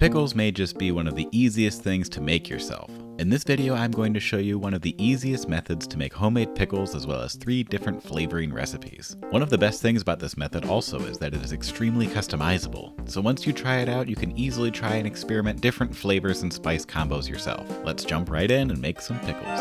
Pickles may just be one of the easiest things to make yourself. In this video, I'm going to show you one of the easiest methods to make homemade pickles as well as 3 different flavoring recipes. One of the best things about this method also is that it is extremely customizable. So once you try it out, you can easily try and experiment different flavors and spice combos yourself. Let's jump right in and make some pickles.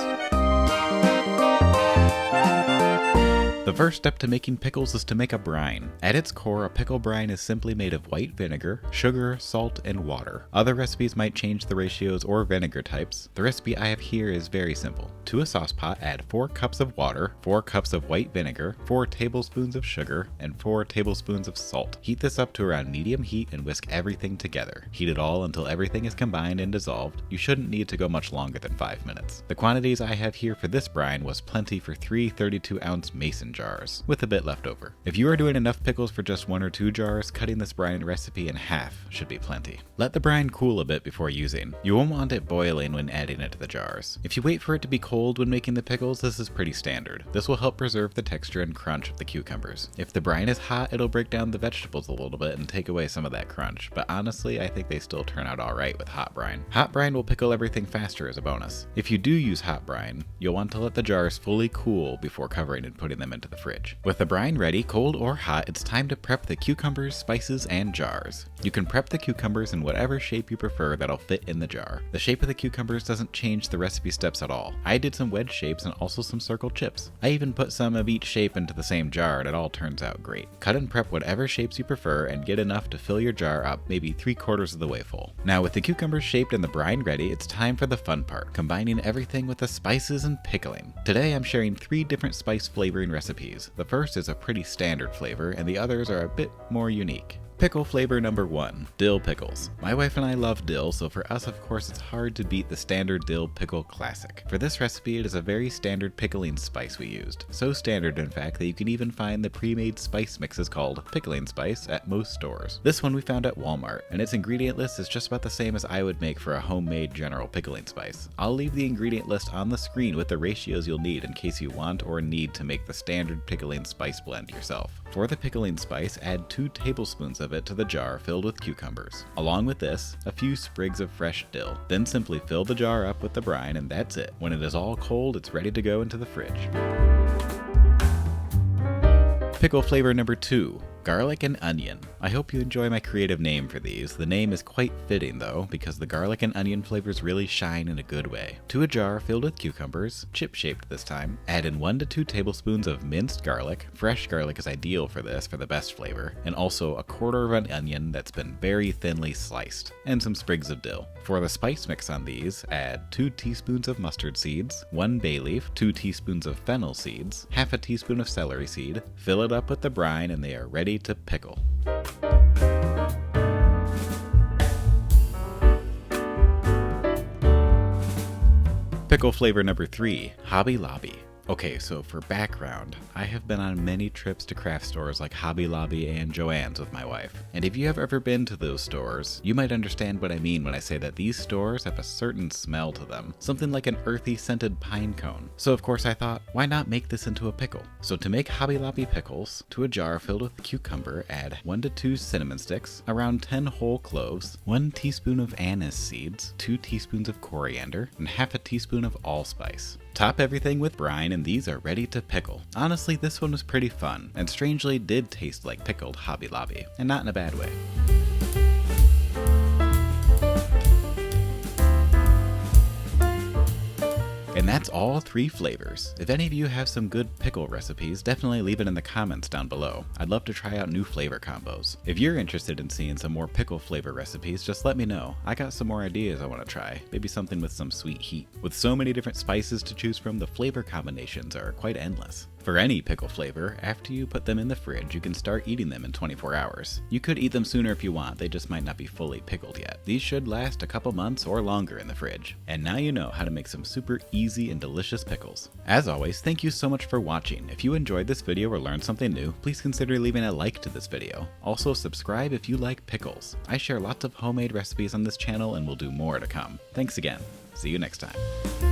The first step to making pickles is to make a brine. At its core, a pickle brine is simply made of white vinegar, sugar, salt, and water. Other recipes might change the ratios or vinegar types. The recipe I have here is very simple. To a sauce pot, add 4 cups of water, 4 cups of white vinegar, 4 tablespoons of sugar, and 4 tablespoons of salt. Heat this up to around medium heat and whisk everything together. Heat it all until everything is combined and dissolved. You shouldn't need to go much longer than 5 minutes. The quantities I have here for this brine was plenty for 3 32-ounce mason jars, with a bit left over. If you are doing enough pickles for just 1 or 2 jars, cutting this brine recipe in half should be plenty. Let the brine cool a bit before using. You won't want it boiling when adding it to the jars. If you wait for it to be cold when making the pickles, this is pretty standard. This will help preserve the texture and crunch of the cucumbers. If the brine is hot, it'll break down the vegetables a little bit and take away some of that crunch, but honestly, I think they still turn out alright with hot brine. Hot brine will pickle everything faster as a bonus. If you do use hot brine, you'll want to let the jars fully cool before covering and putting them into the fridge. With the brine ready, cold or hot, it's time to prep the cucumbers, spices, and jars. You can prep the cucumbers in whatever shape you prefer that'll fit in the jar. The shape of the cucumbers doesn't change the recipe steps at all. I did some wedge shapes and also some circle chips. I even put some of each shape into the same jar and it all turns out great. Cut and prep whatever shapes you prefer and get enough to fill your jar up maybe 3/4 of the way full. Now with the cucumbers shaped and the brine ready, it's time for the fun part, combining everything with the spices and pickling. Today I'm sharing 3 different spice flavoring recipes. The first is a pretty standard flavor and the others are a bit more unique. Pickle flavor number 1, dill pickles. My wife and I love dill, so for us of course it's hard to beat the standard dill pickle classic. For this recipe it is a very standard pickling spice we used. So standard in fact that you can even find the pre-made spice mixes called pickling spice at most stores. This one we found at Walmart, and its ingredient list is just about the same as I would make for a homemade general pickling spice. I'll leave the ingredient list on the screen with the ratios you'll need in case you want or need to make the standard pickling spice blend yourself. For the pickling spice, add 2 tablespoons of it to the jar filled with cucumbers. Along with this, a few sprigs of fresh dill. Then simply fill the jar up with the brine and that's it. When it is all cold, it's ready to go into the fridge. Pickle flavor number 2, garlic and onion. I hope you enjoy my creative name for these. The name is quite fitting though, because the garlic and onion flavors really shine in a good way. To a jar filled with cucumbers, chip-shaped this time, add in 1 to 2 tablespoons of minced garlic. Fresh garlic is ideal for this for the best flavor, and also a 1/4 of an onion that's been very thinly sliced, and some sprigs of dill. For the spice mix on these, add 2 teaspoons of mustard seeds, 1 bay leaf, 2 teaspoons of fennel seeds, half a teaspoon of celery seed. Fill it up with the brine and they are ready to pickle. Pickle flavor number 3, Hobby Lobby. Okay, so for background, I have been on many trips to craft stores like Hobby Lobby and Joann's with my wife. And if you have ever been to those stores, you might understand what I mean when I say that these stores have a certain smell to them, something like an earthy scented pine cone. So of course I thought, why not make this into a pickle? So to make Hobby Lobby pickles, to a jar filled with cucumber, add 1 to 2 cinnamon sticks, around 10 whole cloves, 1 teaspoon of anise seeds, 2 teaspoons of coriander, and half a teaspoon of allspice. Top everything with brine and these are ready to pickle. Honestly, this one was pretty fun, and strangely did taste like pickled Hobby Lobby, and not in a bad way. And that's all 3 flavors. If any of you have some good pickle recipes, definitely leave it in the comments down below. I'd love to try out new flavor combos. If you're interested in seeing some more pickle flavor recipes, just let me know. I got some more ideas I want to try. Maybe something with some sweet heat. With so many different spices to choose from, the flavor combinations are quite endless. For any pickle flavor, after you put them in the fridge, you can start eating them in 24 hours. You could eat them sooner if you want, they just might not be fully pickled yet. These should last a couple months or longer in the fridge. And now you know how to make some super easy and delicious pickles. As always, thank you so much for watching. If you enjoyed this video or learned something new, please consider leaving a like to this video. Also subscribe if you like pickles. I share lots of homemade recipes on this channel and will do more to come. Thanks again. See you next time.